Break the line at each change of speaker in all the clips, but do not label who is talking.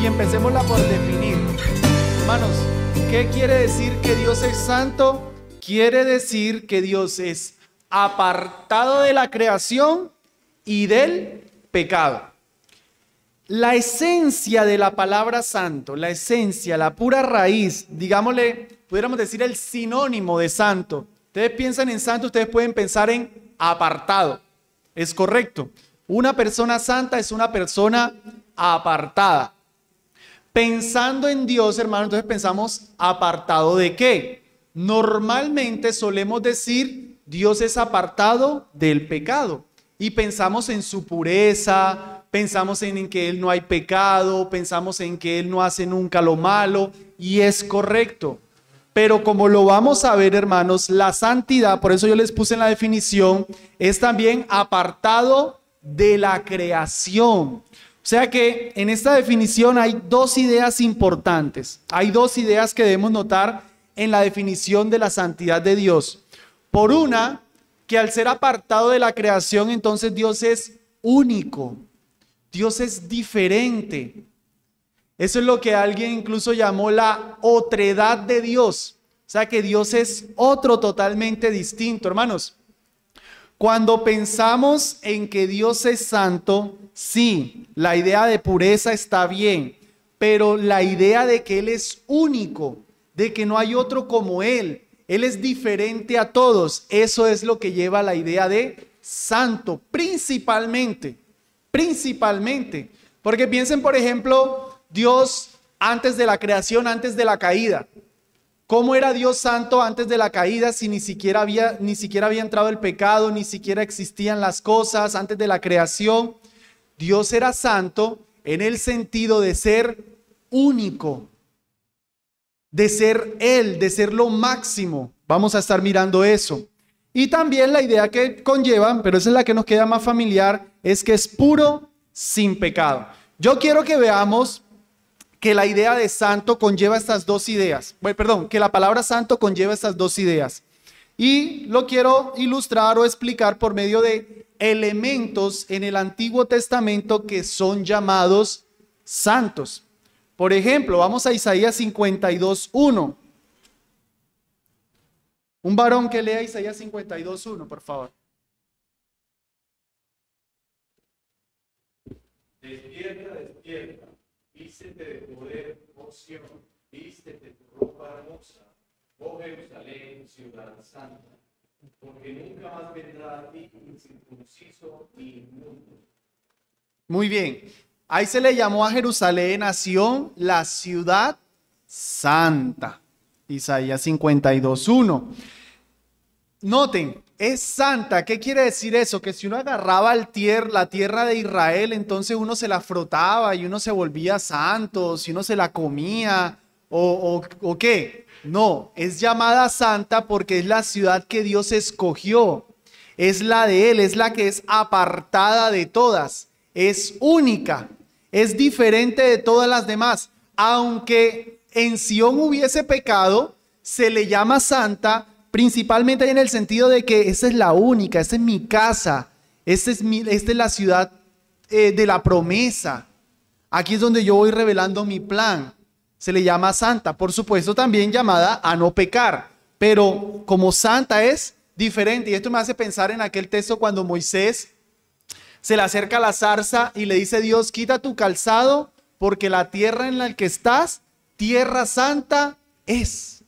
y empecémosla por definir. Hermanos, ¿qué quiere decir que Dios es santo? Quiere decir que Dios es apartado de la creación y del pecado. La esencia de la palabra santo, la esencia, la pura raíz, digámosle, pudiéramos decir el sinónimo de santo. Ustedes piensan en santo, ustedes pueden pensar en apartado. Es correcto. Una persona santa es una persona apartada. Pensando en Dios, hermano, entonces pensamos apartado ¿de qué? Normalmente solemos decir Dios es apartado del pecado y pensamos en su pureza, pensamos en que Él no hay pecado, pensamos en que Él no hace nunca lo malo y es correcto. Pero como lo vamos a ver, hermanos, la santidad, por eso yo les puse en la definición, es también apartado de la creación. O sea que en esta definición hay dos ideas importantes. Hay dos ideas que debemos notar en la definición de la santidad de Dios. Por una, que al ser apartado de la creación, entonces Dios es único. Dios es diferente. Eso es lo que alguien incluso llamó la otredad de Dios. O sea que Dios es otro totalmente distinto, hermanos. Cuando pensamos en que Dios es santo, sí, la idea de pureza está bien, pero la idea de que Él es único, de que no hay otro como Él es diferente a todos, eso es lo que lleva a la idea de santo, principalmente, porque piensen, por ejemplo, Dios antes de la creación, antes de la caída. ¿Cómo era Dios santo antes de la caída si ni siquiera había entrado el pecado, ni siquiera existían las cosas antes de la creación? Dios era santo en el sentido de ser único, de ser Él, de ser lo máximo. Vamos a estar mirando eso. Y también la idea que conlleva, pero esa es la que nos queda más familiar, es que es puro sin pecado. Yo quiero que veamos que la idea de santo conlleva estas dos ideas. Bueno, perdón, que la palabra santo conlleva estas dos ideas. Y lo quiero ilustrar o explicar por medio de elementos en el Antiguo Testamento que son llamados santos. Por ejemplo, vamos a Isaías 52:1. Un varón que lea Isaías 52:1, por favor.
Despierta, despierta, vístete de poder, oh Sión, vístete tu ropa hermosa, oh Jerusalén, ciudad santa, porque nunca más vendrá a ti incircunciso ni inmundo.
Muy bien, ahí se le llamó a Jerusalén, nación, la ciudad santa. Isaías 52:1. Noten, es santa. ¿Qué quiere decir eso? Que si uno agarraba la tierra de Israel, entonces uno se la frotaba y uno se volvía santo, si uno se la comía o qué. No, es llamada santa porque es la ciudad que Dios escogió. Es la de Él, es la que es apartada de todas. Es única, es diferente de todas las demás. Aunque en Sión hubiese pecado, se le llama santa principalmente en el sentido de que esa es la única, esta es mi casa, esta es la ciudad de la promesa. Aquí es donde yo voy revelando mi plan. Se le llama santa, por supuesto también llamada a no pecar, pero como santa es diferente. Y esto me hace pensar en aquel texto cuando Moisés se le acerca a la zarza y le dice: Dios, quita tu calzado porque la tierra en la que estás, tierra santa es.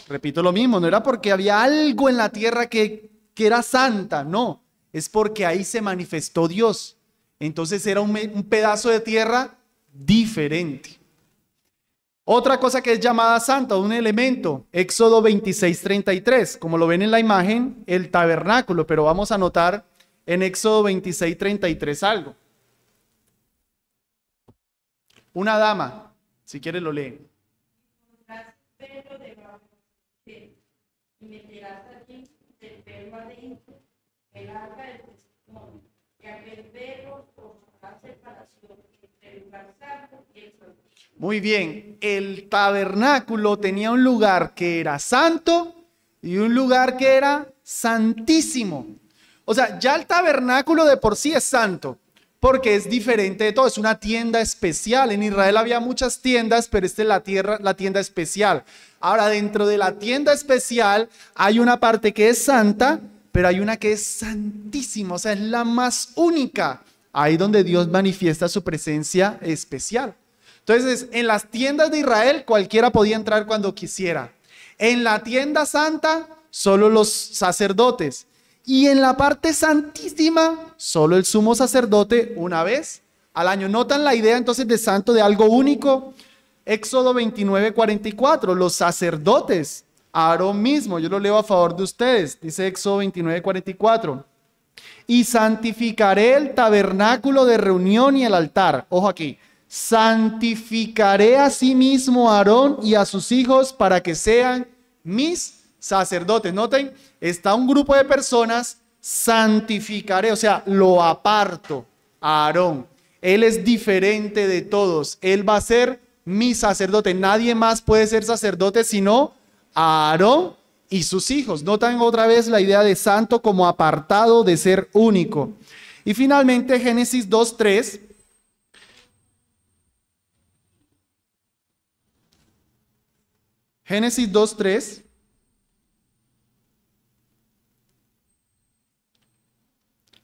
Repito lo mismo, no era porque había algo en la tierra que era santa, no, es porque ahí se manifestó Dios. Entonces era un pedazo de tierra diferente. Otra cosa que es llamada santa, un elemento, Éxodo 26:33, como lo ven en la imagen, el tabernáculo, pero vamos a notar en Éxodo 26:33 algo. Una dama, si quiere lo leen.
Y meterás allí del velo adentro el arca del testimonio, y aquel velo formará separación entre el lugar santo y el santo.
Muy bien, el tabernáculo tenía un lugar que era santo y un lugar que era santísimo. O sea, ya el tabernáculo de por sí es santo, porque es diferente de todo, es una tienda especial. En Israel había muchas tiendas, pero esta es la tienda especial. Ahora, dentro de la tienda especial hay una parte que es santa, pero hay una que es santísima, o sea, es la más única. Ahí donde Dios manifiesta su presencia especial. Entonces, en las tiendas de Israel cualquiera podía entrar cuando quisiera. En la tienda santa, solo los sacerdotes. Y en la parte santísima, solo el sumo sacerdote una vez al año. ¿Notan la idea entonces de santo, de algo único? Éxodo 29:44, los sacerdotes, Aarón mismo, yo lo leo a favor de ustedes, dice Éxodo 29:44. Y santificaré el tabernáculo de reunión y el altar. Ojo aquí. Santificaré a sí mismo a Aarón y a sus hijos para que sean mis sacerdotes. Noten, está un grupo de personas, santificaré, o sea, lo aparto a Aarón. Él es diferente de todos. Él va a ser mi sacerdote. Nadie más puede ser sacerdote sino Aarón y sus hijos. Notan otra vez la idea de santo como apartado, de ser único. Y finalmente Génesis 2:3. Génesis 2:3.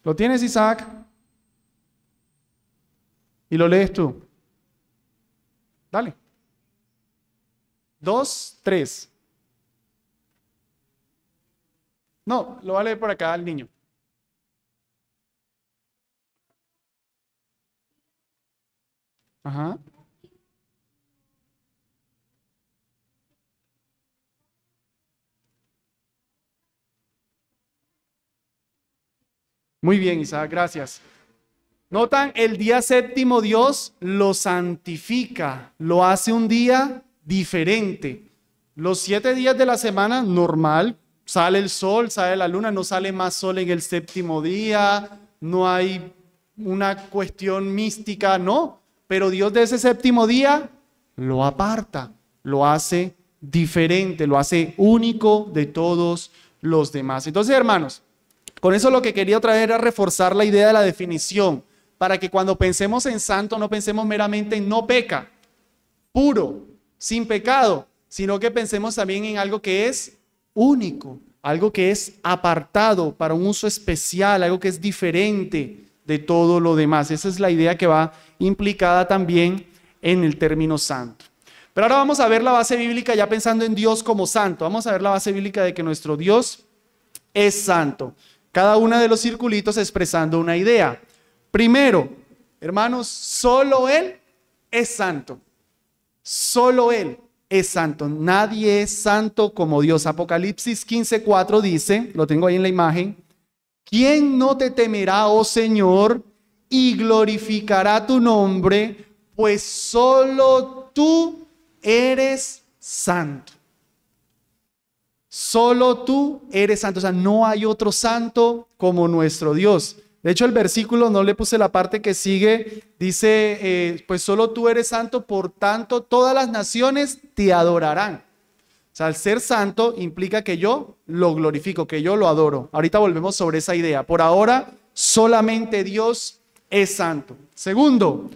¿Lo tienes, Isaac? Y lo lees tú. Dale. 2:3. No, lo va a leer por acá el niño. Ajá. Muy bien, Isaac, gracias. Notan, el día séptimo Dios lo santifica, lo hace un día diferente. Los 7 días de la semana, normal, sale el sol, sale la luna, no sale más sol en el séptimo día, no hay una cuestión mística, no. Pero Dios de ese séptimo día lo aparta, lo hace diferente, lo hace único de todos los demás. Entonces, hermanos, con eso lo que quería otra vez era reforzar la idea de la definición, para que cuando pensemos en santo no pensemos meramente en no peca, puro, sin pecado, sino que pensemos también en algo que es único, algo que es apartado para un uso especial, algo que es diferente de todo lo demás. Esa es la idea que va implicada también en el término santo. Pero ahora vamos a ver la base bíblica ya pensando en Dios como santo. Vamos a ver la base bíblica de que nuestro Dios es santo. Cada uno de los circulitos expresando una idea. Primero, hermanos, solo Él es santo. Solo Él es santo. Nadie es santo como Dios. Apocalipsis 15:4 dice, lo tengo ahí en la imagen, ¿quién no te temerá, oh Señor, y glorificará tu nombre? Pues solo tú eres santo. Solo tú eres santo. O sea, no hay otro santo como nuestro Dios. De hecho, el versículo, no le puse la parte que sigue, dice, pues solo tú eres santo, por tanto todas las naciones te adorarán. O sea, el ser santo implica que yo lo glorifico, que yo lo adoro. Ahorita volvemos sobre esa idea. Por ahora, solamente Dios es santo. Segundo,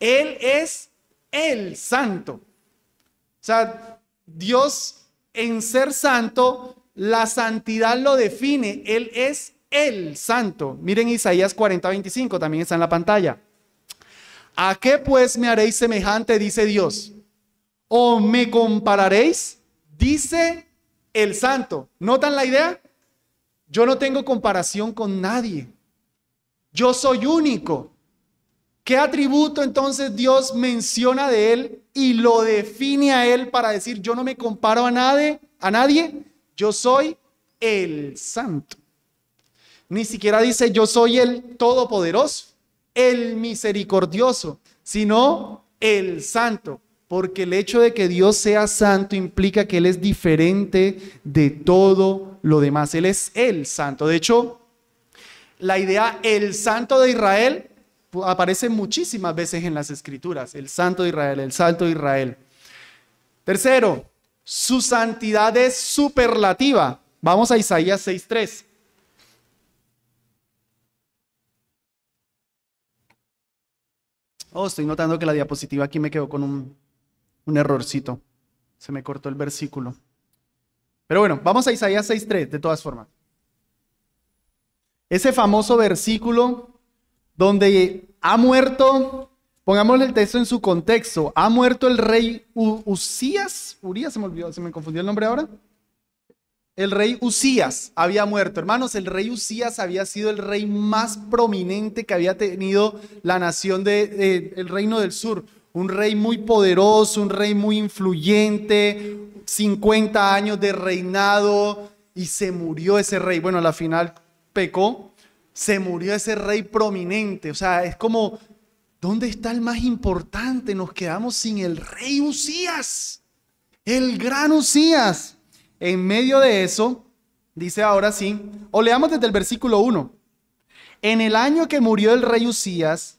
Él es el santo. O sea, Dios en ser santo, la santidad lo define. Él es el santo. Miren Isaías 40:25, también está en la pantalla. ¿A qué pues me haréis semejante? Dice Dios. ¿O me compararéis? Dice el santo. ¿Notan la idea? Yo no tengo comparación con nadie. Yo soy único. ¿Qué atributo entonces Dios menciona de Él y lo define a Él para decir yo no me comparo a nadie? Yo soy el santo. Ni siquiera dice yo soy el todopoderoso, el misericordioso, sino el santo. Porque el hecho de que Dios sea santo implica que Él es diferente de todo lo demás. Él es el santo. De hecho, la idea el santo de Israel aparece muchísimas veces en las escrituras. El santo de Israel, el santo de Israel. Tercero, su santidad es superlativa. Vamos a Isaías 6:3. Oh, estoy notando que la diapositiva aquí me quedó con un errorcito. Se me cortó el versículo. Pero bueno, vamos a Isaías 6:3 de todas formas. Ese famoso versículo donde ha muerto, pongámosle el texto en su contexto, ha muerto el rey Urías, se me confundió el nombre ahora. El rey Uzías había muerto. Hermanos, el rey Uzías había sido el rey más prominente que había tenido la nación el reino del sur. Un rey muy poderoso, un rey muy influyente, 50 años de reinado, y se murió ese rey. Bueno, a la final pecó, se murió ese rey prominente. O sea, es como, ¿dónde está el más importante? Nos quedamos sin el rey Uzías, el gran Uzías. En medio de eso, dice ahora sí, o leamos desde el versículo 1. En el año que murió el rey Uzías,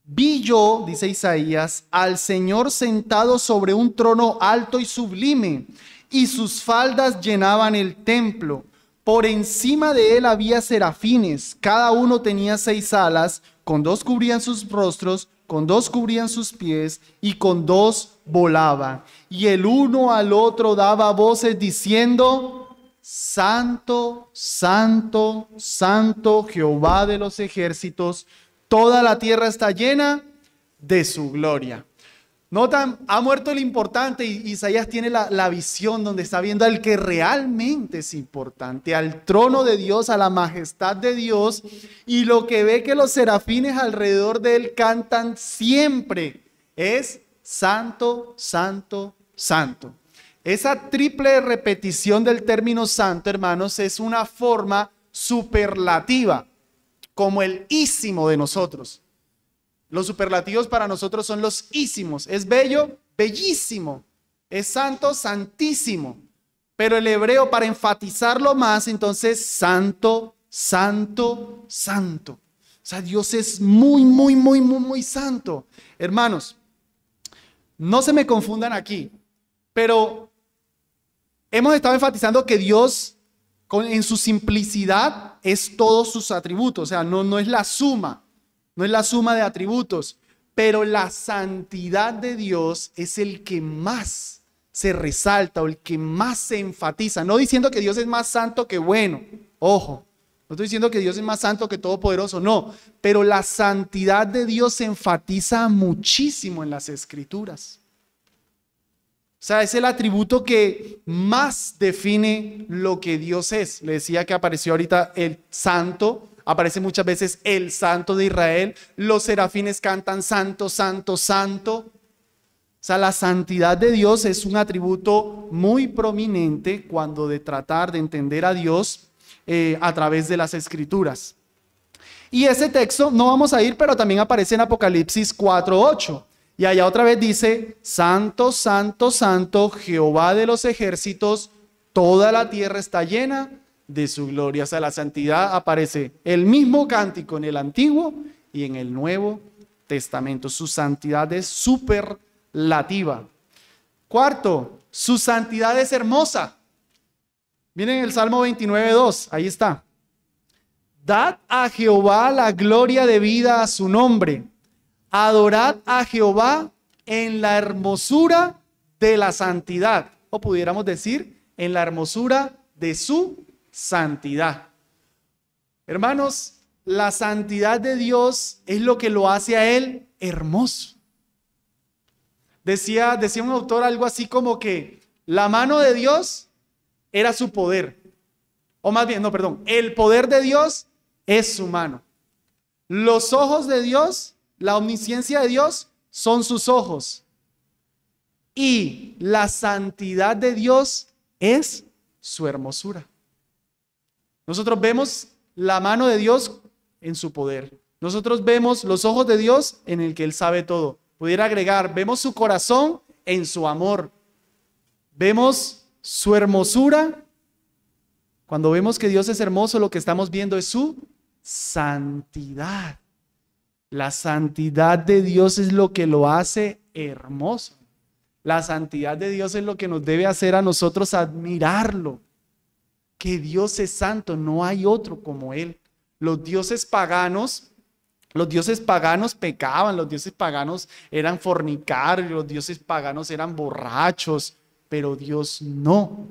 vi yo, dice Isaías, al Señor sentado sobre un trono alto y sublime, y sus faldas llenaban el templo. Por encima de él había serafines, cada uno tenía 6 alas, con 2 cubrían sus rostros, con 2 cubrían sus pies, y con 2 volaba. Y el uno al otro daba voces diciendo: Santo, Santo, Santo, Jehová de los ejércitos, toda la tierra está llena de su gloria. Notan, ha muerto el importante, y Isaías tiene la visión donde está viendo al que realmente es importante, al trono de Dios, a la majestad de Dios, y lo que ve que los serafines alrededor de él cantan siempre es Santo, Santo, Santo. Esa triple repetición del término santo, hermanos, es una forma superlativa, como el ísimo de nosotros. Los superlativos para nosotros son los ísimos. Es bello, bellísimo. Es santo, santísimo. Pero el hebreo, para enfatizarlo más, entonces, santo, santo, santo. O sea, Dios es muy, muy, muy, muy, muy santo. Hermanos, no se me confundan aquí, pero hemos estado enfatizando que Dios, en su simplicidad, es todos sus atributos. O sea, no es la suma. No es la suma de atributos, pero la santidad de Dios es el que más se resalta o el que más se enfatiza. No diciendo que Dios es más santo que bueno, ojo, no estoy diciendo que Dios es más santo que todopoderoso, no, pero la santidad de Dios se enfatiza muchísimo en las Escrituras. O sea, es el atributo que más define lo que Dios es. Le decía que apareció ahorita el santo. Aparece muchas veces el Santo de Israel. Los serafines cantan santo, santo, santo. O sea, la santidad de Dios es un atributo muy prominente cuando de tratar de entender a Dios a través de las Escrituras. Y ese texto no vamos a ir, pero también aparece en Apocalipsis 4:8. Y allá otra vez dice: Santo, Santo, Santo, Jehová de los ejércitos, toda la tierra está llena de su gloria. O sea, la santidad aparece el mismo cántico en el Antiguo y en el Nuevo Testamento. Su santidad es superlativa. Cuarto, su santidad es hermosa. Miren el Salmo 29:2, ahí está. Dad a Jehová la gloria debida a su nombre. Adorad a Jehová en la hermosura de la santidad. O pudiéramos decir, en la hermosura de su santidad. Hermanos, la santidad de Dios es lo que lo hace a él hermoso. Decía un autor algo así como que la mano de Dios era su poder. O más bien, no, perdón, el poder de Dios es su mano. Los ojos de Dios, la omnisciencia de Dios son sus ojos. Y la santidad de Dios es su hermosura. Nosotros vemos la mano de Dios en su poder. Nosotros vemos los ojos de Dios en el que Él sabe todo. Pudiera agregar, vemos su corazón en su amor. Vemos su hermosura. Cuando vemos que Dios es hermoso, lo que estamos viendo es su santidad. La santidad de Dios es lo que lo hace hermoso. La santidad de Dios es lo que nos debe hacer a nosotros admirarlo. Que Dios es santo, no hay otro como Él. Los dioses paganos Los dioses paganos pecaban, los dioses paganos eran fornicarios, los dioses paganos eran borrachos, pero Dios no.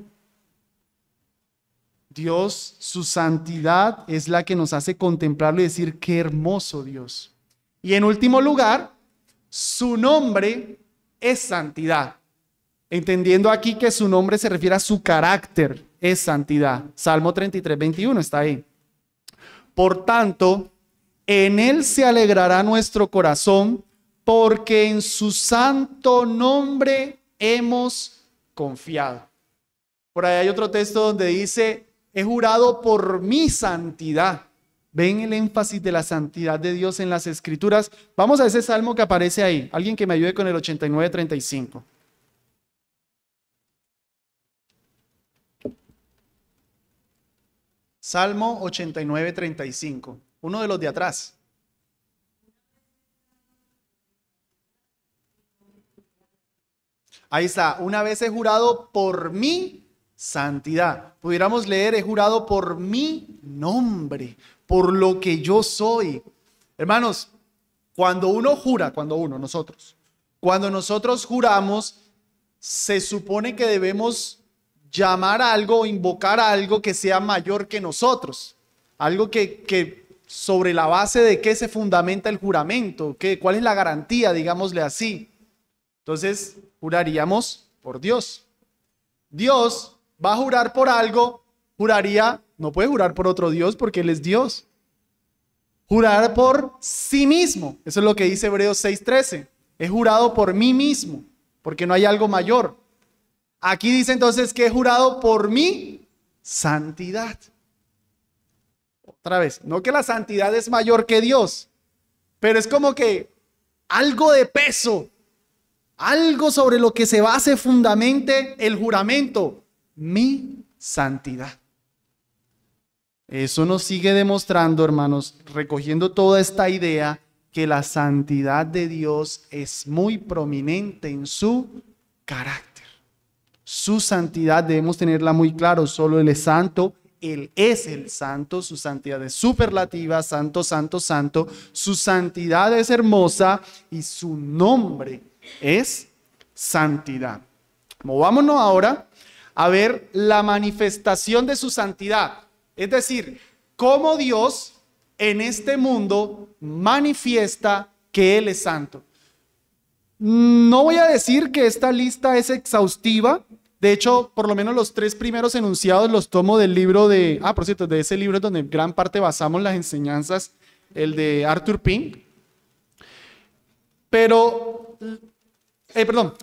Dios, su santidad es la que nos hace contemplarlo y decir qué hermoso Dios. Y en último lugar, su nombre es santidad. Entendiendo aquí que su nombre se refiere a su carácter, es santidad. Salmo 33, 21 está ahí. Por tanto, en él se alegrará nuestro corazón, porque en su santo nombre hemos confiado. Por ahí hay otro texto donde dice, he jurado por mi santidad. ¿Ven el énfasis de la santidad de Dios en las Escrituras? Vamos a ese salmo que aparece ahí. Alguien que me ayude con el 89:35. Salmo 89:35. Uno de los de atrás. Ahí está. Una vez he jurado por mi santidad. Pudiéramos leer, he jurado por mi nombre, por lo que yo soy. Hermanos, cuando nosotros juramos, se supone que debemos llamar a algo o invocar a algo que sea mayor que nosotros. Algo que sobre la base de qué se fundamenta el juramento, cuál es la garantía, digámosle así. Entonces, juraríamos por Dios. Dios va a jurar por algo, no puede jurar por otro Dios porque Él es Dios. Jurar por sí mismo, eso es lo que dice Hebreos 6:13. He jurado por mí mismo, porque no hay algo mayor. Aquí dice entonces que he jurado por mi santidad. Otra vez, no que la santidad es mayor que Dios, pero es como que algo de peso, algo sobre lo que se base, fundamente el juramento, mi santidad. Eso nos sigue demostrando, hermanos, recogiendo toda esta idea, que la santidad de Dios es muy prominente en su carácter. Su santidad debemos tenerla muy claro, solo Él es santo, Él es el santo, su santidad es superlativa, santo, santo, santo, su santidad es hermosa y su nombre es santidad. Movámonos ahora a ver la manifestación de su santidad, es decir, cómo Dios en este mundo manifiesta que Él es santo. No voy a decir que esta lista es exhaustiva. De hecho, por lo menos los 3 primeros enunciados los tomo del libro de... por cierto, de ese libro es donde gran parte basamos las enseñanzas, el de Arthur Pink. Pero,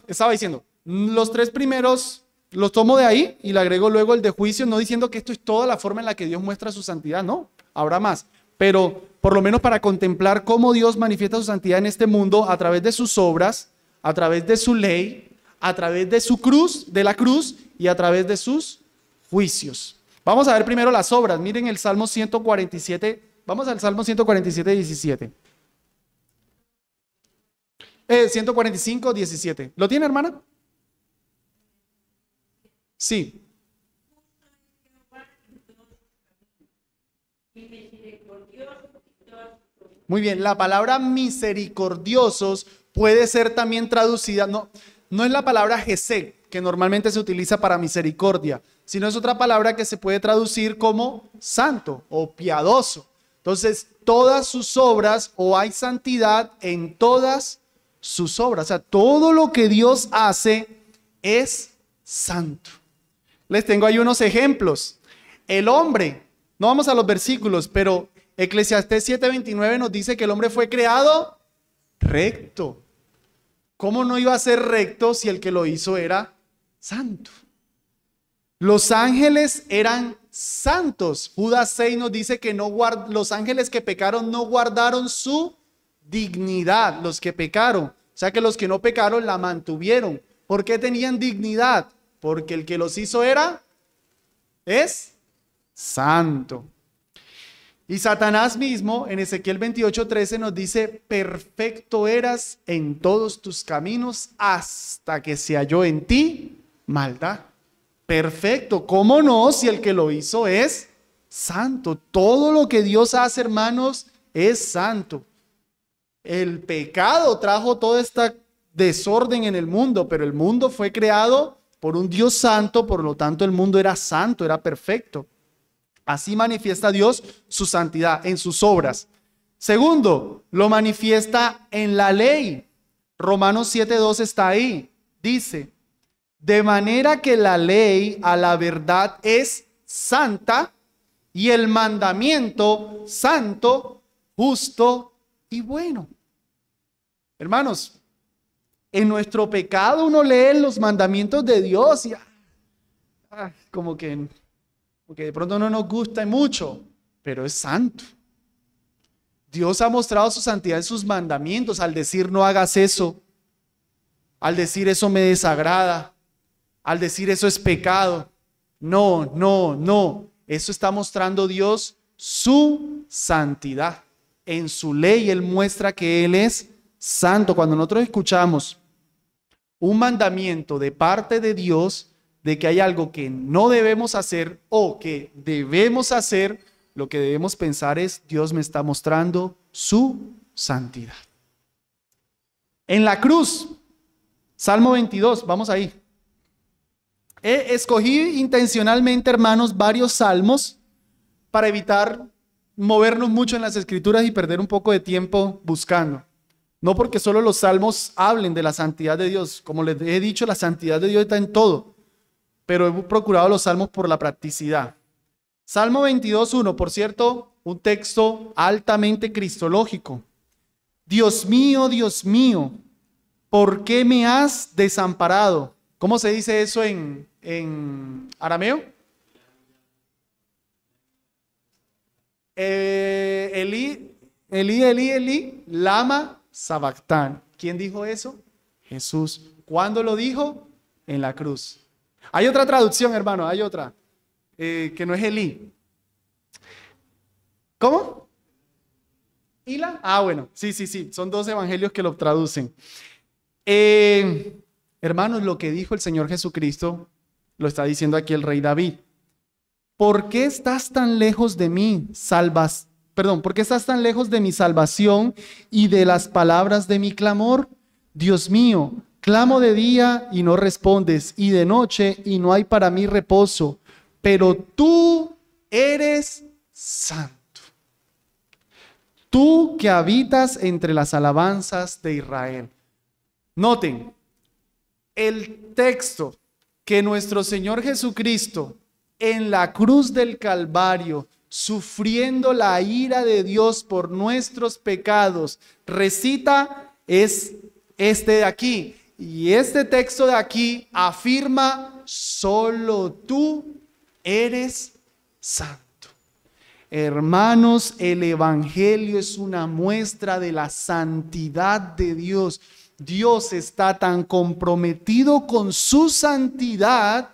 estaba diciendo, los 3 primeros los tomo de ahí y le agrego luego el de juicio, no diciendo que esto es toda la forma en la que Dios muestra su santidad, no, habrá más. Pero por lo menos para contemplar cómo Dios manifiesta su santidad en este mundo a través de sus obras, a través de su ley, a través de su cruz, de la cruz y a través de sus juicios. Vamos a ver primero las obras. Miren el Salmo 147. Vamos al Salmo 147, 17. 145, 17. ¿Lo tiene, hermana? Sí. Muy bien, la palabra misericordiosos puede ser también traducida, no es la palabra Gesed, que normalmente se utiliza para misericordia, sino es otra palabra que se puede traducir como santo o piadoso. Entonces, todas sus obras, o hay santidad en todas sus obras. O sea, todo lo que Dios hace es santo. Les tengo ahí unos ejemplos. El hombre, no vamos a los versículos, pero Eclesiastés 7:29 nos dice que el hombre fue creado recto. ¿Cómo no iba a ser recto si el que lo hizo era santo? Los ángeles eran santos. Judas 6 nos dice que los ángeles que pecaron no guardaron su dignidad, los que pecaron. O sea que los que no pecaron la mantuvieron. ¿Por qué tenían dignidad? Porque el que los hizo es santo. Y Satanás mismo en Ezequiel 28:13 nos dice, perfecto eras en todos tus caminos hasta que se halló en ti maldad. Perfecto, ¿cómo no? Si el que lo hizo es santo. Todo lo que Dios hace, hermanos, es santo. El pecado trajo todo este desorden en el mundo, pero el mundo fue creado por un Dios santo, por lo tanto el mundo era santo, era perfecto. Así manifiesta Dios su santidad en sus obras. Segundo, lo manifiesta en la ley. Romanos 7:2 está ahí. Dice, de manera que la ley a la verdad es santa y el mandamiento santo, justo y bueno. Hermanos, en nuestro pecado uno lee los mandamientos de Dios y como que de pronto no nos gusta mucho, pero es santo. Dios ha mostrado su santidad en sus mandamientos al decir no hagas eso, al decir eso me desagrada, al decir eso es pecado. No, no, no. Eso está mostrando Dios su santidad. En su ley Él muestra que Él es santo. Cuando nosotros escuchamos un mandamiento de parte de Dios de que hay algo que no debemos hacer o que debemos hacer, lo que debemos pensar es, Dios me está mostrando su santidad. En la cruz, Salmo 22, vamos ahí. Escogí intencionalmente, hermanos, varios salmos para evitar movernos mucho en las escrituras y perder un poco de tiempo buscando. No porque solo los salmos hablen de la santidad de Dios. Como les he dicho, la santidad de Dios está en todo. Pero he procurado los salmos por la practicidad. Salmo 22:1, por cierto, un texto altamente cristológico. Dios mío, ¿por qué me has desamparado? ¿Cómo se dice eso en arameo? Eli, lama sabactán. ¿Quién dijo eso? Jesús. ¿Cuándo lo dijo? En la cruz. Hay otra traducción, hermano, hay otra, que no es Elí. ¿Cómo? ¿Ila? Bueno, sí, son dos evangelios que lo traducen. Hermanos, lo que dijo el Señor Jesucristo, lo está diciendo aquí el rey David. ¿Por qué estás tan lejos de mí, ¿por qué estás tan lejos de mi salvación y de las palabras de mi clamor? Dios mío, clamo de día y no respondes, y de noche y no hay para mí reposo, pero tú eres santo. Tú que habitas entre las alabanzas de Israel. Noten, el texto que nuestro Señor Jesucristo en la cruz del Calvario, sufriendo la ira de Dios por nuestros pecados, recita es este de aquí. Y este texto de aquí afirma, solo tú eres santo. Hermanos, el Evangelio es una muestra de la santidad de Dios. Dios está tan comprometido con su santidad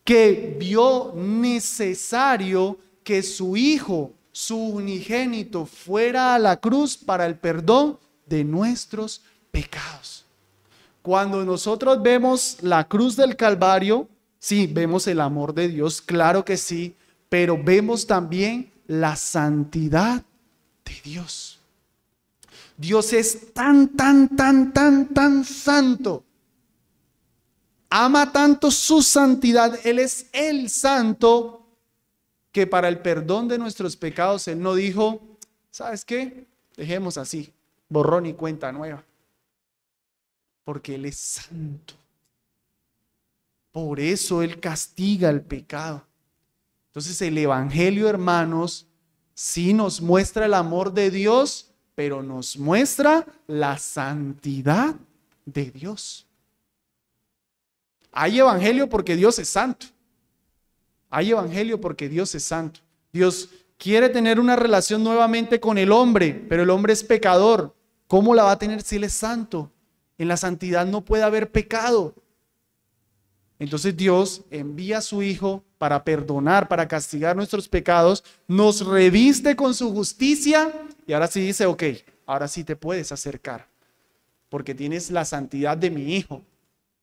que vio necesario que su Hijo, su unigénito, fuera a la cruz para el perdón de nuestros pecados. Cuando nosotros vemos la cruz del Calvario, sí, vemos el amor de Dios, claro que sí, pero vemos también la santidad de Dios. Dios es tan santo. Ama tanto su santidad, Él es el santo, que para el perdón de nuestros pecados Él no dijo, ¿sabes qué? Dejemos así, borrón y cuenta nueva. Porque Él es santo. Por eso Él castiga el pecado. Entonces el Evangelio, hermanos, sí nos muestra el amor de Dios, pero nos muestra la santidad de Dios. Hay Evangelio porque Dios es santo. Hay Evangelio porque Dios es santo. Dios quiere tener una relación nuevamente con el hombre, pero el hombre es pecador. ¿Cómo la va a tener si Él es santo? En la santidad no puede haber pecado. Entonces Dios envía a su Hijo para perdonar, para castigar nuestros pecados, nos reviste con su justicia y ahora sí dice, ok, ahora sí te puedes acercar, porque tienes la santidad de mi Hijo.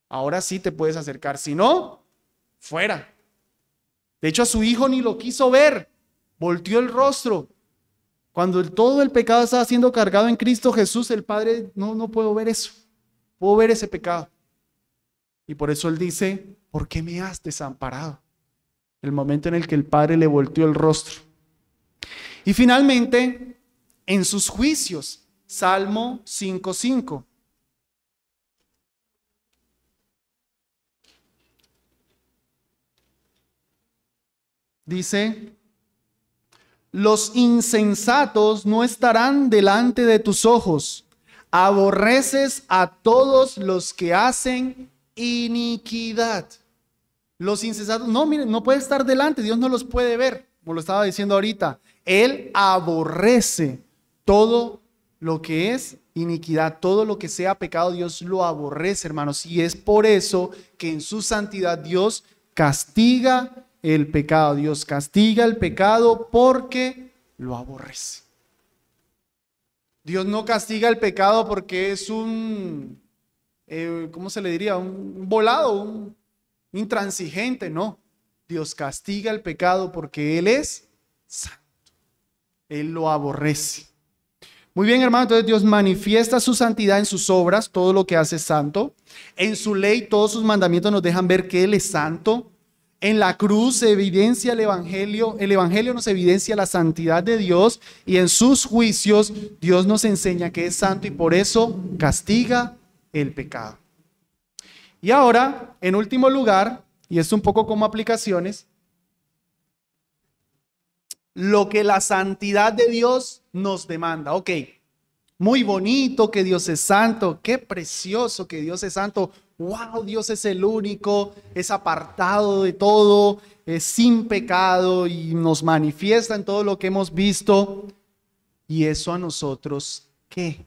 Ahora sí te puedes acercar, si no, fuera. De hecho, a su Hijo ni lo quiso ver, volteó el rostro. Cuando todo el pecado estaba siendo cargado en Cristo Jesús, el Padre, no puedo ver eso. Puedo ver ese pecado. Y por eso Él dice, ¿por qué me has desamparado? El momento en el que el Padre le volteó el rostro. Y finalmente, en sus juicios, Salmo 5:5. Dice, los insensatos no estarán delante de tus ojos. Aborreces a todos los que hacen iniquidad. Los insensatos, no, miren, no puede estar delante, Dios no los puede ver, como lo estaba diciendo ahorita. Él aborrece todo lo que es iniquidad, todo lo que sea pecado, Dios lo aborrece, hermanos. Y es por eso que en su santidad Dios castiga el pecado. Dios castiga el pecado porque lo aborrece. Dios no castiga el pecado porque es un, ¿cómo se le diría? Un volado, un intransigente, no. Dios castiga el pecado porque Él es santo. Él lo aborrece. Muy bien, hermano, entonces Dios manifiesta su santidad en sus obras, todo lo que hace es santo. En su ley, todos sus mandamientos nos dejan ver que Él es santo. En la cruz se evidencia el Evangelio nos evidencia la santidad de Dios, y en sus juicios Dios nos enseña que es santo y por eso castiga el pecado. Y ahora, en último lugar, y esto un poco como aplicaciones, lo que la santidad de Dios nos demanda. Ok, muy bonito que Dios es santo, qué precioso que Dios es santo. Wow, Dios es el único, es apartado de todo, es sin pecado y nos manifiesta en todo lo que hemos visto. ¿Y eso a nosotros qué?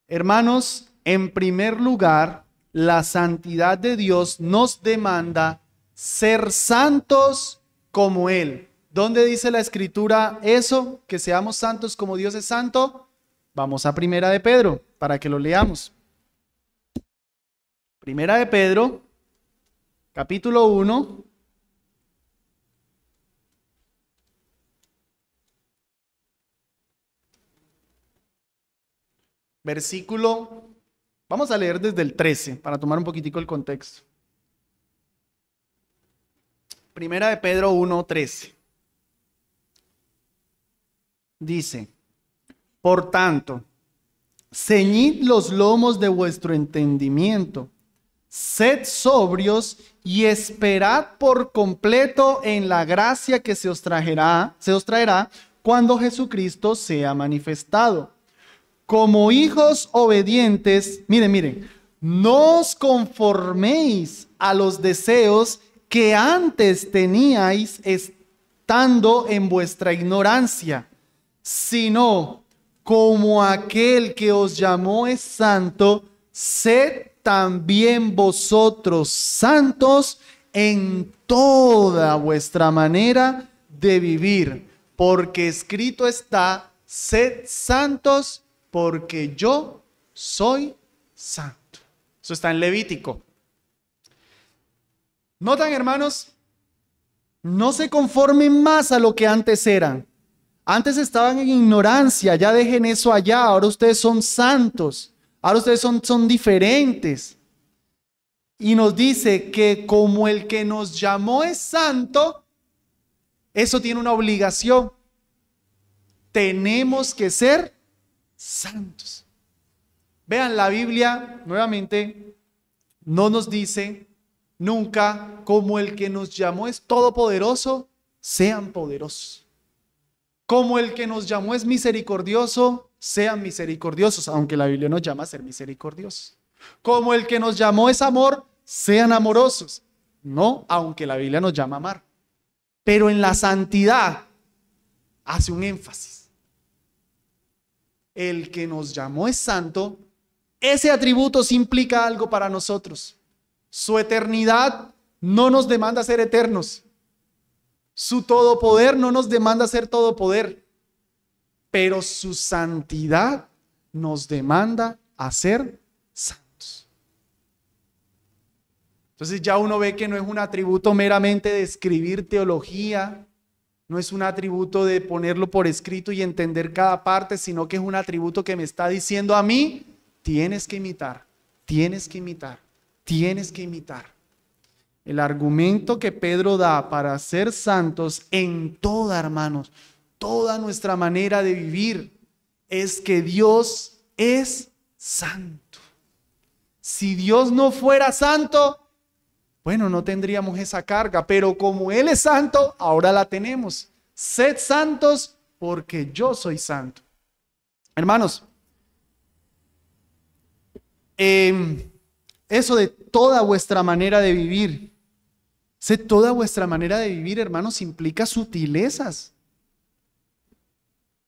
Hermanos, en primer lugar, la santidad de Dios nos demanda ser santos como Él. ¿Dónde dice la Escritura eso? Que seamos santos como Dios es santo. Vamos a Primera de Pedro para que lo leamos. Primera de Pedro, capítulo 1. Versículo, vamos a leer desde el 13 para tomar un poquitico el contexto. Primera de Pedro 1:13. Dice, por tanto, ceñid los lomos de vuestro entendimiento. Sed sobrios y esperad por completo en la gracia que se os traerá cuando Jesucristo sea manifestado. Como hijos obedientes, miren, no os conforméis a los deseos que antes teníais estando en vuestra ignorancia, sino como aquel que os llamó es santo, sed también vosotros santos en toda vuestra manera de vivir, porque escrito está, sed santos porque yo soy santo. Eso está en Levítico. Notan, hermanos, no se conformen más a lo que antes eran. Antes estaban en ignorancia, ya dejen eso allá, ahora ustedes son santos. Ahora ustedes son diferentes. Y nos dice que como el que nos llamó es santo, eso tiene una obligación. Tenemos que ser santos. Vean, la Biblia, nuevamente, no nos dice nunca como el que nos llamó es todopoderoso, sean poderosos. Como el que nos llamó es misericordioso, sean misericordiosos, aunque la Biblia nos llama a ser misericordiosos. Como el que nos llamó es amor, sean amorosos. No, aunque la Biblia nos llama a amar. Pero en la santidad hace un énfasis. El que nos llamó es santo. Ese atributo sí implica algo para nosotros. Su eternidad no nos demanda ser eternos. Su todopoder no nos demanda ser todopoder. Pero su santidad nos demanda a ser santos. Entonces ya uno ve que no es un atributo meramente de escribir teología, No es un atributo de ponerlo por escrito y entender cada parte, sino que es un atributo que me está diciendo a mí, tienes que imitar, tienes que imitar, tienes que imitar. El argumento que Pedro da para ser santos en toda, hermanos, toda nuestra manera de vivir, es que Dios es santo. Si Dios no fuera santo, bueno, no tendríamos esa carga, pero como Él es santo, ahora la tenemos. Sed santos porque yo soy santo. Hermanos, eso de toda vuestra manera de vivir, toda vuestra manera de vivir, hermanos, implica sutilezas.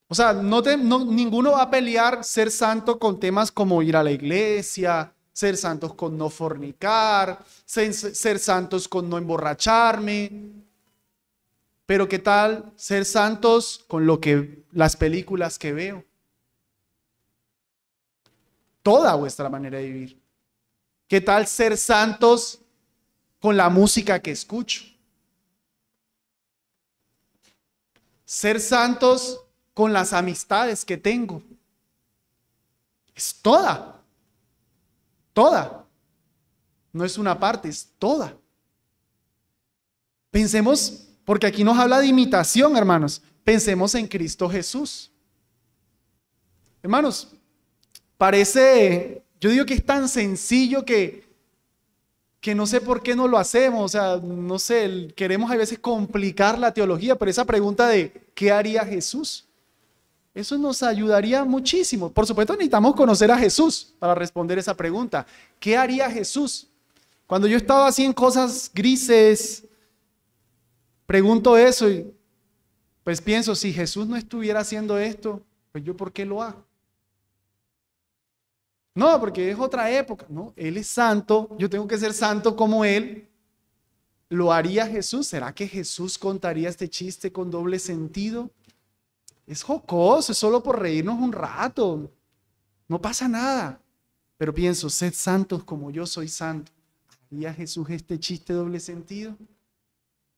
O sea, ninguno va a pelear ser santo con temas como ir a la iglesia, ser santos con no fornicar, ser santos con no emborracharme. Pero ¿qué tal ser santos con las películas que veo? Toda vuestra manera de vivir. ¿Qué tal ser santos con la música que escucho? Ser santos con las amistades que tengo. Es toda. Toda. No es una parte, es toda. Pensemos, porque aquí nos habla de imitación, hermanos. Pensemos en Cristo Jesús. Hermanos, yo digo que es tan sencillo que no sé por qué no lo hacemos. O sea, no sé, queremos a veces complicar la teología, pero esa pregunta de ¿qué haría Jesús? Eso nos ayudaría muchísimo. Por supuesto, necesitamos conocer a Jesús para responder esa pregunta. ¿Qué haría Jesús? Cuando yo estaba así en cosas grises, pregunto eso y pues pienso, si Jesús no estuviera haciendo esto, pues yo ¿por qué lo hago? No, porque es otra época. No, Él es santo, yo tengo que ser santo como Él. ¿Lo haría Jesús? ¿Será que Jesús contaría este chiste con doble sentido? Es jocoso, es solo por reírnos un rato. No pasa nada. Pero pienso, sed santos como yo soy santo. ¿Haría Jesús este chiste doble sentido?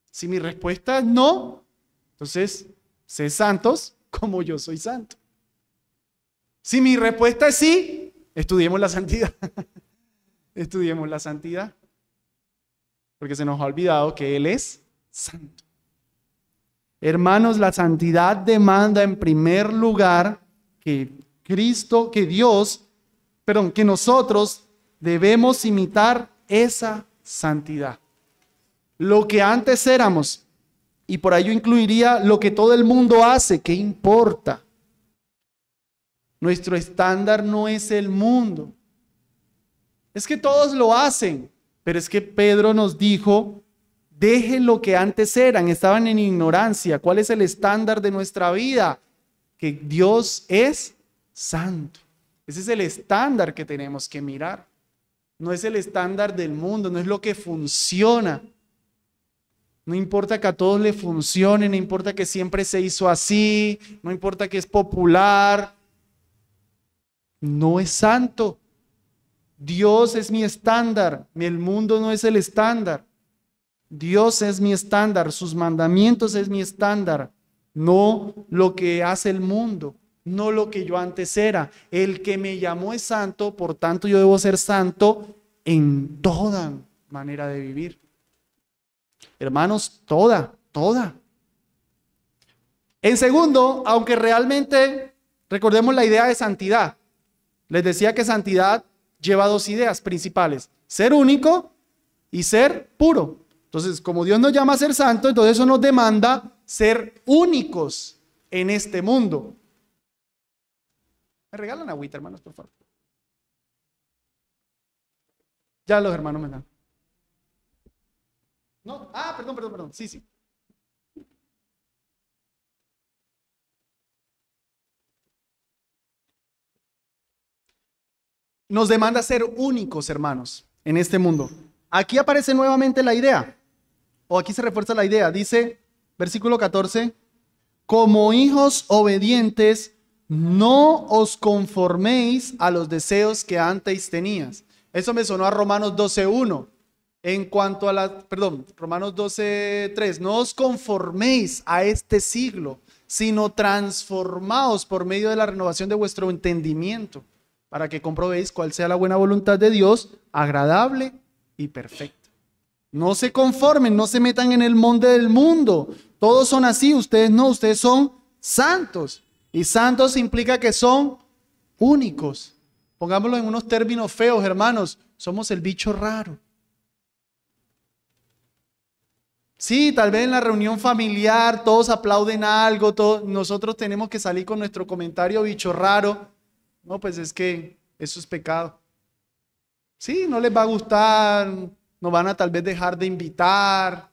Si mi respuesta es no, entonces, sed santos como yo soy santo. Si mi respuesta es sí, estudiemos la santidad. Estudiemos la santidad. Porque se nos ha olvidado que Él es santo. Hermanos, la santidad demanda en primer lugar que nosotros debemos imitar esa santidad. Lo que antes éramos, y por ello incluiría lo que todo el mundo hace, ¿qué importa? Nuestro estándar no es el mundo. Es que todos lo hacen, pero es que Pedro nos dijo, dejen lo que antes eran, estaban en ignorancia. ¿Cuál es el estándar de nuestra vida? Que Dios es santo. Ese es el estándar que tenemos que mirar. No es el estándar del mundo, no es lo que funciona. No importa que a todos le funcione, no importa que siempre se hizo así, no importa que es popular. No es santo. Dios es mi estándar, el mundo no es el estándar. Dios es mi estándar, sus mandamientos es mi estándar, no lo que hace el mundo, no lo que yo antes era. El que me llamó es santo, por tanto yo debo ser santo en toda manera de vivir. Hermanos, toda. En segundo, aunque realmente recordemos la idea de santidad, les decía que santidad lleva dos ideas principales, ser único y ser puro. Entonces, como Dios nos llama a ser santos, entonces eso nos demanda ser únicos en este mundo. ¿Me regalan agüita, hermanos, por favor? Ya los hermanos me dan. No, perdón. Sí. Nos demanda ser únicos, hermanos, en este mundo. Aquí aparece nuevamente la idea, o aquí se refuerza la idea. Dice, versículo 14, como hijos obedientes, no os conforméis a los deseos que antes tenías. Eso me sonó a Romanos 12:1. En cuanto a Romanos 12:3, no os conforméis a este siglo, sino transformaos por medio de la renovación de vuestro entendimiento, para que comprobéis cuál sea la buena voluntad de Dios, agradable y perfecta. No se conformen, no se metan en el molde del mundo. Todos son así, ustedes no, ustedes son santos. Y santos implica que son únicos. Pongámoslo en unos términos feos, hermanos, somos el bicho raro. Sí, tal vez en la reunión familiar todos aplauden algo, nosotros tenemos que salir con nuestro comentario bicho raro. No, pues es que eso es pecado. Sí, no les va a gustar, nos van a tal vez dejar de invitar.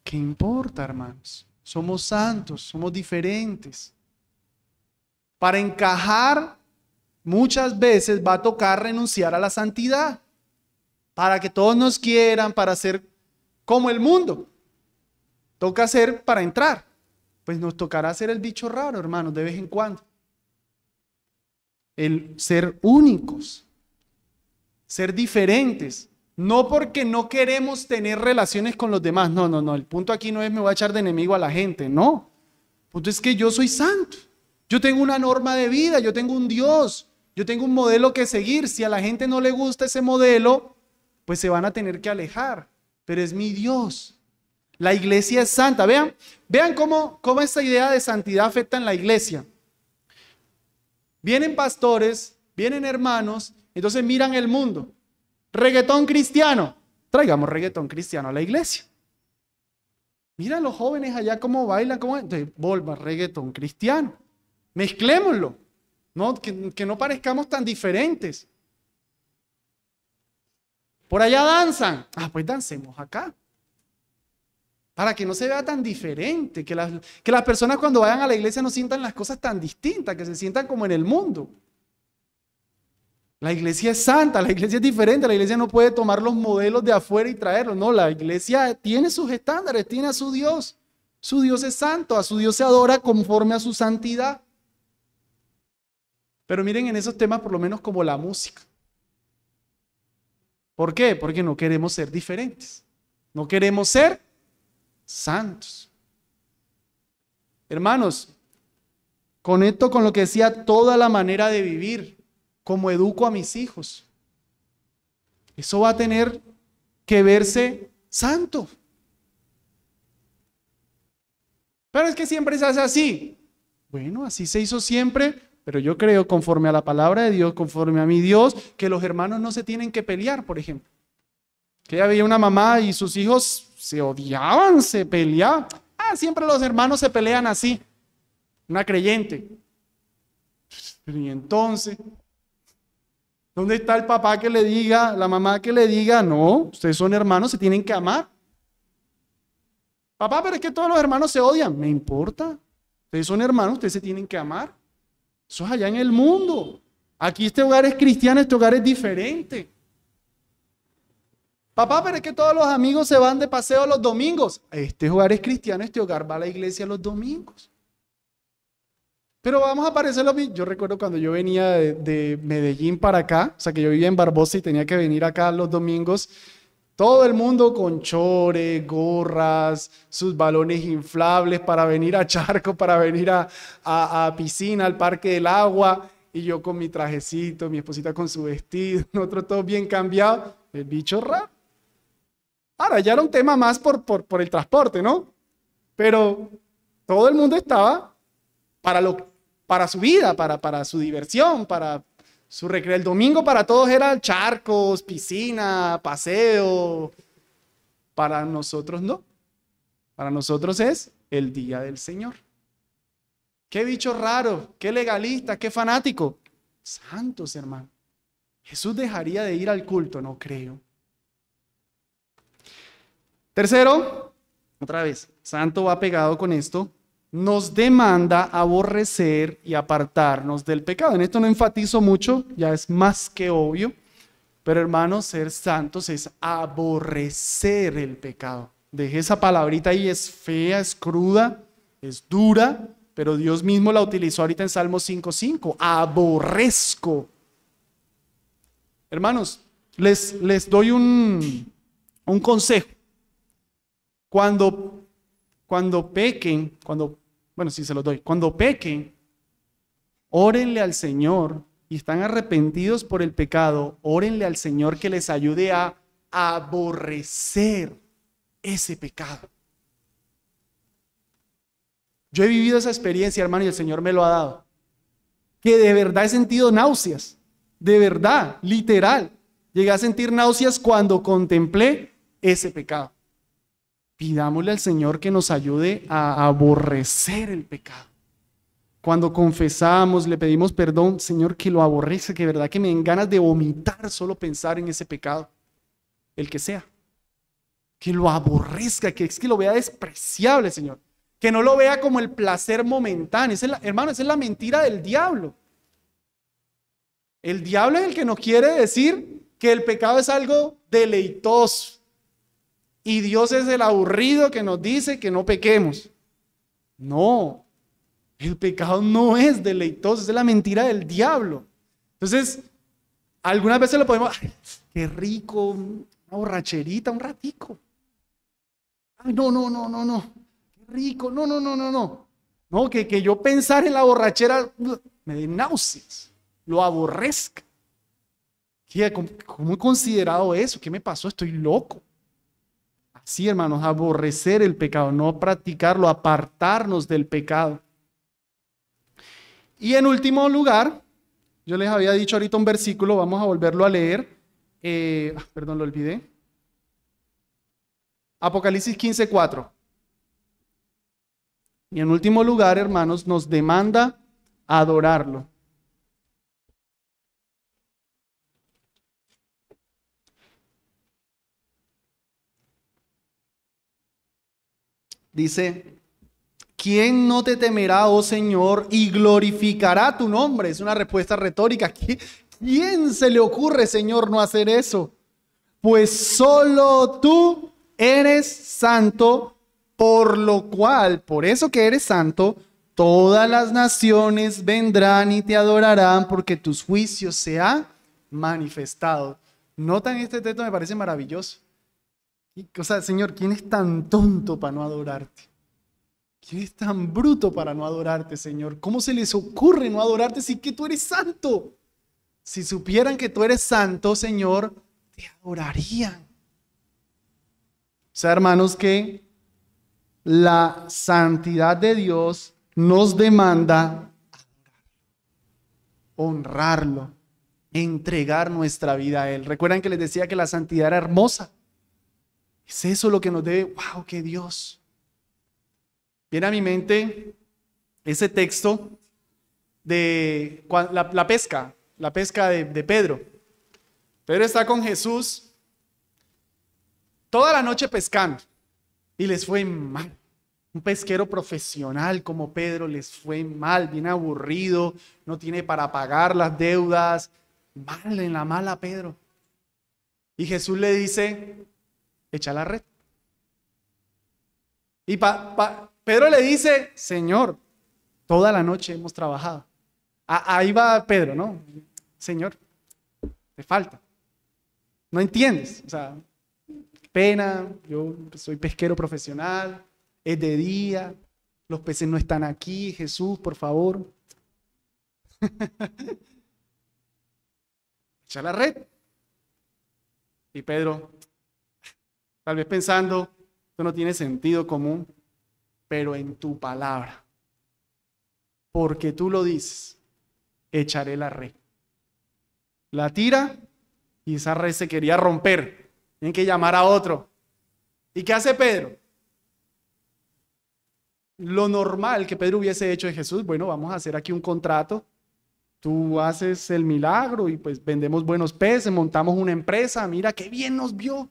¿Qué importa, hermanos? Somos santos, somos diferentes. Para encajar, muchas veces va a tocar renunciar a la santidad. Para que todos nos quieran, para ser como el mundo. Toca ser para entrar. Pues nos tocará ser el bicho raro, hermanos, de vez en cuando. El ser únicos. Ser diferentes. No porque no queremos tener relaciones con los demás. No. El punto aquí no es me voy a echar de enemigo a la gente. No. El punto es que yo soy santo. Yo tengo una norma de vida. Yo tengo un Dios. Yo tengo un modelo que seguir. Si a la gente no le gusta ese modelo, pues se van a tener que alejar. Pero es mi Dios. La iglesia es santa. Vean cómo esta idea de santidad afecta en la iglesia. Vienen pastores, vienen hermanos, entonces miran el mundo. Reggaetón cristiano. Traigamos reggaetón cristiano a la iglesia. Mira a los jóvenes allá cómo bailan, volva reggaetón cristiano. Mezclémoslo. No, que no parezcamos tan diferentes. Por allá danzan. Pues dancemos acá. Para que no se vea tan diferente. Que las personas cuando vayan a la iglesia no sientan las cosas tan distintas. Que se sientan como en el mundo. La iglesia es santa, la iglesia es diferente. La iglesia no puede tomar los modelos de afuera y traerlos. No, la iglesia tiene sus estándares, tiene a su Dios. Su Dios es santo, a su Dios se adora conforme a su santidad. Pero miren en esos temas por lo menos como la música. ¿Por qué? Porque no queremos ser diferentes. No queremos ser santos. Hermanos, conecto con lo que decía toda la manera de vivir, como educo a mis hijos. Eso va a tener que verse santo. Pero es que siempre se hace así. Bueno, así se hizo siempre. Pero yo creo, conforme a la palabra de Dios, conforme a mi Dios, que los hermanos no se tienen que pelear, por ejemplo. Que había una mamá y sus hijos se odiaban, se peleaban. Siempre los hermanos se pelean así. Una creyente. Y entonces, ¿dónde está el papá que le diga, la mamá que le diga, no, ustedes son hermanos, se tienen que amar? Papá, pero es que todos los hermanos se odian. Me importa. Ustedes son hermanos, ustedes se tienen que amar. Eso es allá en el mundo. Aquí este hogar es cristiano, este hogar es diferente. Papá, pero es que todos los amigos se van de paseo los domingos. Este hogar es cristiano, este hogar va a la iglesia los domingos. Pero vamos a parecerlo. Yo recuerdo cuando yo venía de Medellín para acá, o sea que yo vivía en Barbosa y tenía que venir acá los domingos. Todo el mundo con chores, gorras, sus balones inflables para venir a charco, para venir a piscina, al parque del agua. Y yo con mi trajecito, mi esposita con su vestido, nosotros todos bien cambiados. El bicho raro. Ahora, ya era un tema más por el transporte, ¿no? Pero todo el mundo estaba para su vida, para su diversión, para su recreo. El domingo para todos era charcos, piscina, paseo. Para nosotros no. Para nosotros es el día del Señor. Qué bicho raro, qué legalista, qué fanático. Santos, hermano. Jesús dejaría de ir al culto, no creo. Tercero, otra vez, santo va pegado con esto. Nos demanda aborrecer y apartarnos del pecado. En esto no enfatizo mucho, ya es más que obvio. Pero hermanos, ser santos es aborrecer el pecado. Dejé esa palabrita ahí, es fea, es cruda, es dura, pero Dios mismo la utilizó ahorita en Salmo 5:5. Aborrezco. Hermanos, les doy un consejo. Cuando pequen, bueno, sí se los doy. Cuando pequen, órenle al Señor y están arrepentidos por el pecado, órenle al Señor que les ayude a aborrecer ese pecado. Yo he vivido esa experiencia, hermano, y el Señor me lo ha dado. Que de verdad he sentido náuseas. De verdad, literal. Llegué a sentir náuseas cuando contemplé ese pecado. Pidámosle al Señor que nos ayude a aborrecer el pecado. Cuando confesamos, le pedimos perdón, Señor, que lo aborrece, que de verdad que me den ganas de vomitar solo pensar en ese pecado, el que sea. Que lo aborrezca, que es que lo vea despreciable, Señor. Que no lo vea como el placer momentáneo. Hermano, esa es la mentira del diablo. El diablo es el que nos quiere decir que el pecado es algo deleitoso. Y Dios es el aburrido que nos dice que no pequemos. No, el pecado no es deleitoso, es la mentira del diablo. Entonces, algunas veces lo podemos, ay, qué rico, una borracherita, un ratico. Ay, no. Qué rico, no. No, que yo pensar en la borrachera me dé náuseas, lo aborrezca. ¿Cómo he considerado eso? ¿Qué me pasó? Estoy loco. Así, hermanos, aborrecer el pecado, no practicarlo, apartarnos del pecado. Y en último lugar, yo les había dicho ahorita un versículo, vamos a volverlo a leer. Perdón, lo olvidé. Apocalipsis 15:4. Y en último lugar, hermanos, nos demanda adorarlo. Dice, ¿quién no te temerá, oh Señor, y glorificará tu nombre? Es una respuesta retórica. ¿Quién se le ocurre, Señor, no hacer eso? Pues solo tú eres santo, por lo cual, por eso que eres santo, todas las naciones vendrán y te adorarán, porque tus juicios se han manifestado. Notan este texto, me parece maravilloso. O sea, Señor, ¿quién es tan tonto para no adorarte? ¿Quién es tan bruto para no adorarte, Señor? ¿Cómo se les ocurre no adorarte si que tú eres santo? Si supieran que tú eres santo, Señor, te adorarían. O sea, hermanos, que la santidad de Dios nos demanda honrarlo, entregar nuestra vida a Él. Recuerdan que les decía que la santidad era hermosa. Es eso lo que nos debe, wow, que Dios. Viene a mi mente ese texto de la pesca de Pedro. Pedro está con Jesús toda la noche pescando y les fue mal. Un pesquero profesional como Pedro les fue mal, bien aburrido, no tiene para pagar las deudas, mal en la mala Pedro. Y Jesús le dice, echa la red. Y Pedro le dice, Señor, toda la noche hemos trabajado. Ahí va Pedro, ¿no? Señor, te falta. No entiendes. O sea, qué pena, yo soy pesquero profesional, es de día, los peces no están aquí, Jesús, por favor. Echa la red. Y Pedro, tal vez pensando, esto no tiene sentido común, pero en tu palabra, porque tú lo dices, echaré la red. La tira y esa red se quería romper. Tienen que llamar a otro. ¿Y qué hace Pedro? Lo normal que Pedro hubiese hecho de Jesús, bueno, vamos a hacer aquí un contrato. Tú haces el milagro y pues vendemos buenos peces, montamos una empresa. Mira qué bien nos vio.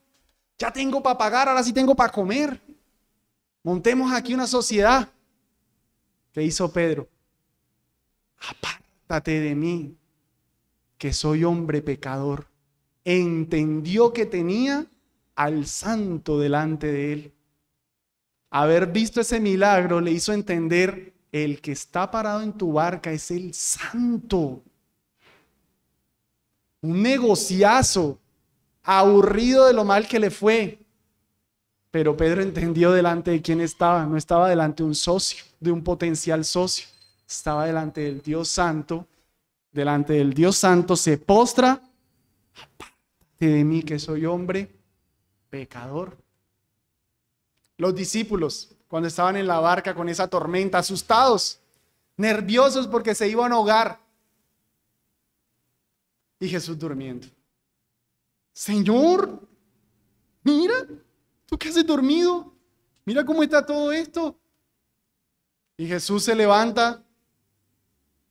Ya tengo para pagar, ahora sí tengo para comer. Montemos aquí una sociedad. ¿Qué hizo Pedro? Apártate de mí, que soy hombre pecador. Entendió que tenía al santo delante de él. Haber visto ese milagro le hizo entender, el que está parado en tu barca es el santo. Un negociazo aburrido de lo mal que le fue. Pero Pedro entendió delante de quién estaba. No estaba delante de un socio, de un potencial socio. Estaba delante del Dios Santo. Delante del Dios Santo se postra. Apártate de mí que soy hombre pecador. Los discípulos, cuando estaban en la barca con esa tormenta, asustados, nerviosos porque se iban a ahogar. Y Jesús durmiendo. Señor, mira, ¿tú qué haces dormido? Mira cómo está todo esto. Y Jesús se levanta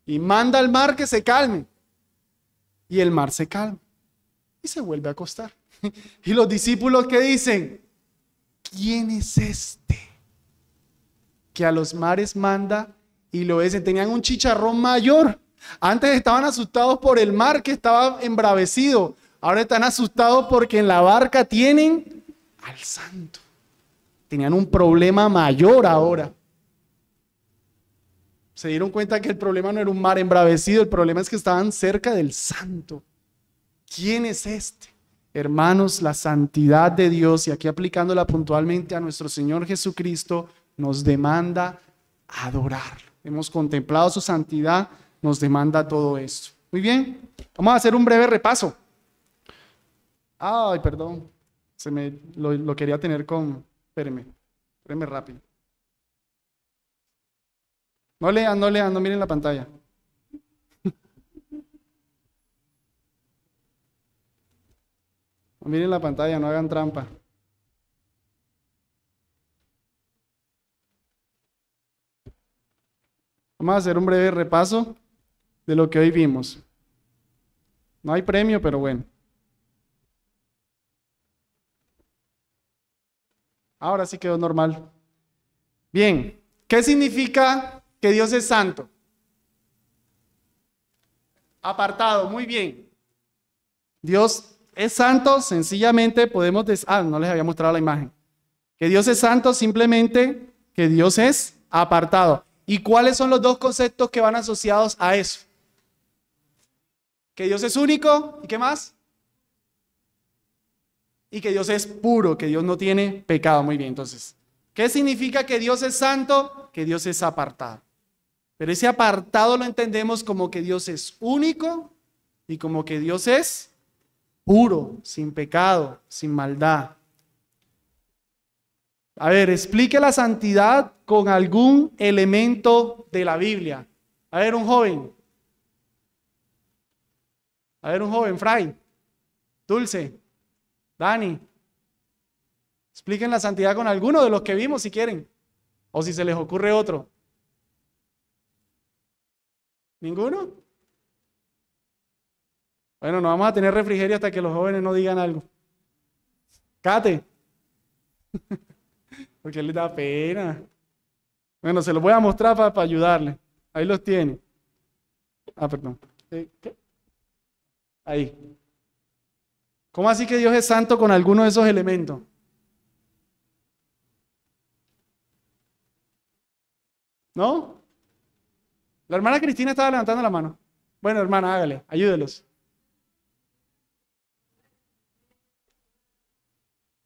y manda al mar que se calme. Y el mar se calma y se vuelve a acostar. Y los discípulos, ¿qué dicen? ¿Quién es este que a los mares manda y lo obedecen? Tenían un chicharrón mayor. Antes estaban asustados por el mar que estaba embravecido. Ahora están asustados porque en la barca tienen al Santo. Tenían un problema mayor ahora. Se dieron cuenta que el problema no era un mar embravecido, el problema es que estaban cerca del Santo. ¿Quién es este? Hermanos, la santidad de Dios, y aquí aplicándola puntualmente a nuestro Señor Jesucristo, nos demanda adorarlo. Hemos contemplado su santidad, nos demanda todo esto. Muy bien, vamos a hacer un breve repaso. Ay, perdón, lo quería tener con... Espérenme rápido. No lean, no miren la pantalla. No miren la pantalla, no hagan trampa. Vamos a hacer un breve repaso de lo que hoy vimos. No hay premio, pero bueno. Ahora sí quedó normal. Bien, ¿qué significa que Dios es santo? Apartado, muy bien. Dios es santo, sencillamente podemos decir, no les había mostrado la imagen. Que Dios es santo, simplemente que Dios es apartado. ¿Y cuáles son los dos conceptos que van asociados a eso? Que Dios es único, ¿y qué más? Y que Dios es puro, que Dios no tiene pecado. Muy bien, entonces, ¿qué significa que Dios es santo? Que Dios es apartado. Pero ese apartado lo entendemos como que Dios es único y como que Dios es puro, sin pecado, sin maldad. A ver, explique la santidad con algún elemento de la Biblia. A ver, un joven. Fray, Dulce, Dani. Expliquen la santidad con alguno de los que vimos si quieren. O si se les ocurre otro. ¿Ninguno? Bueno, no vamos a tener refrigerio hasta que los jóvenes no digan algo. Cate. Porque les da pena. Bueno, se los voy a mostrar para ayudarle. Ahí los tiene. Perdón. ¿Qué? Ahí. ¿Cómo así que Dios es santo con alguno de esos elementos? ¿No? La hermana Cristina estaba levantando la mano. Bueno, hermana, hágale, ayúdelos.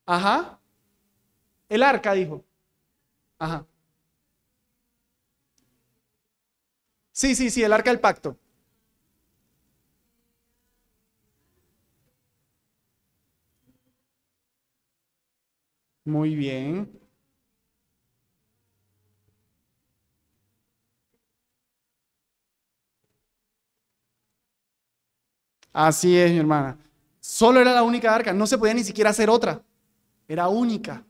Ajá. El arca, dijo. Ajá. Sí, el arca del pacto. Muy bien. Así es, mi hermana. Solo era la única arca, no se podía ni siquiera hacer otra. Era única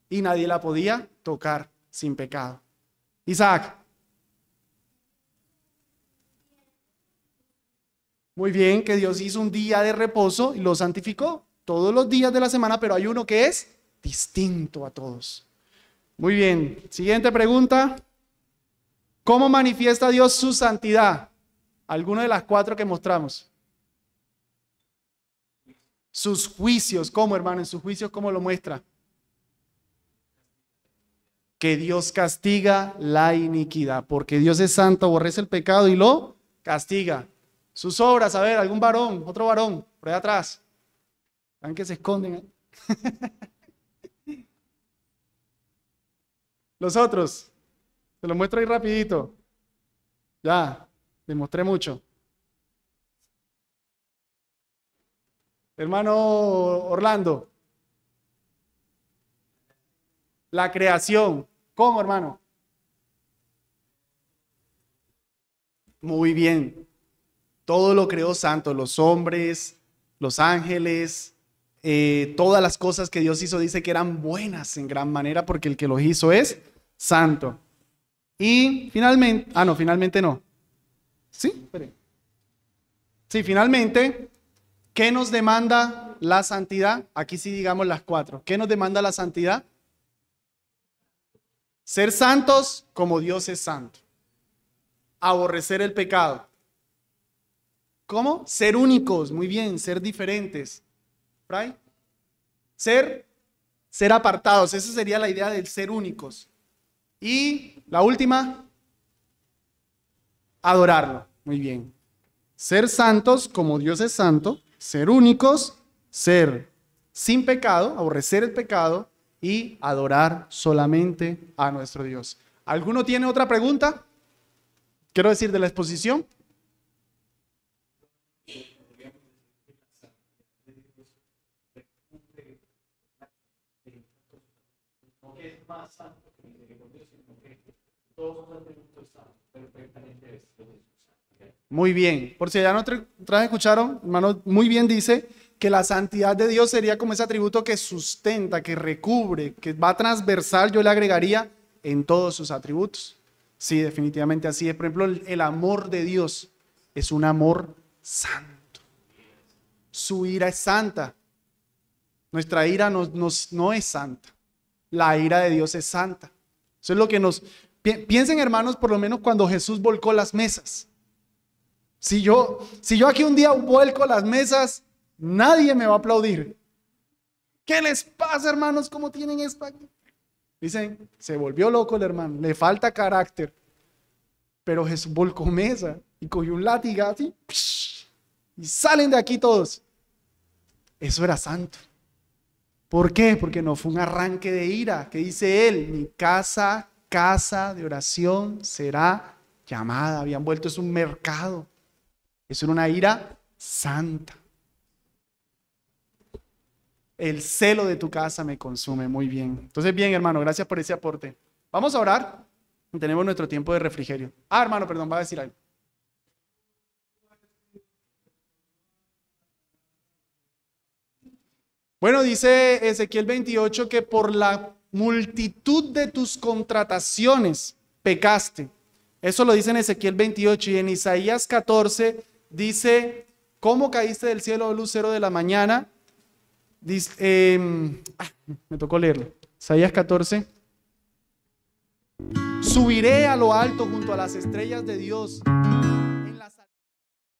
y nadie la podía tocar sin pecado. Isaac. Muy bien, que Dios hizo un día de reposo y lo santificó todos los días de la semana, pero hay uno que es distinto a todos. Muy bien, siguiente pregunta. ¿Cómo manifiesta Dios su santidad? Alguna de las 4 que mostramos. Sus juicios, ¿cómo, hermano? En sus juicios, ¿cómo lo muestra? Que Dios castiga la iniquidad, porque Dios es santo, aborrece el pecado y lo castiga. Sus obras, a ver, algún varón, otro varón, por ahí atrás. Vean que se esconden. Los otros, se los muestro ahí rapidito. Ya, les mostré mucho. Hermano Orlando. La creación. ¿Cómo, hermano? Muy bien. Todo lo creó santo, los hombres, los ángeles, todas las cosas que Dios hizo, dice que eran buenas en gran manera porque el que los hizo es santo. Y finalmente, no, finalmente no. ¿Sí? Espere. Sí, finalmente, ¿qué nos demanda la santidad? Aquí sí digamos las 4. ¿Qué nos demanda la santidad? Ser santos como Dios es santo. Aborrecer el pecado. ¿Cómo? Ser únicos, muy bien, ser diferentes. ¿Right? Ser apartados, esa sería la idea del ser únicos. Y la última, adorarlo. Muy bien. Ser santos como Dios es santo, ser únicos, ser sin pecado, aborrecer el pecado y adorar solamente a nuestro Dios. ¿Alguno tiene otra pregunta? Quiero decir de la exposición.
Más santo que misericordia, sino que todos los atributos están perfectamente vestidos de su santidad.
Muy bien, por si ya no escucharon, hermano, muy bien dice que la santidad de Dios sería como ese atributo que sustenta, que recubre, que va transversal, yo le agregaría en todos sus atributos. Sí, definitivamente así es. Por ejemplo, el amor de Dios es un amor santo. Su ira es santa. Nuestra ira no es santa. La ira de Dios es santa. Eso es lo que nos... Piensen, hermanos, por lo menos cuando Jesús volcó las mesas. Si yo aquí un día vuelco las mesas, nadie me va a aplaudir. ¿Qué les pasa, hermanos? ¿Cómo tienen esto aquí? Dicen, se volvió loco el hermano, le falta carácter. Pero Jesús volcó mesa y cogió un latigazo y salen de aquí todos. Eso era santo. ¿Por qué? Porque no fue un arranque de ira, que dice él, mi casa de oración será llamada. Habían vuelto, es un mercado. Eso era una ira santa. El celo de tu casa me consume. Muy bien. Entonces, bien, hermano, gracias por ese aporte. Vamos a orar. Tenemos nuestro tiempo de refrigerio. Hermano, perdón, va a decir algo. Bueno, dice Ezequiel 28 que por la multitud de tus contrataciones pecaste. Eso lo dice en Ezequiel 28 y en Isaías 14 dice, ¿cómo caíste del cielo, lucero de la mañana? Dice, me tocó leerlo. Isaías 14. Subiré a lo alto junto a las estrellas de Dios.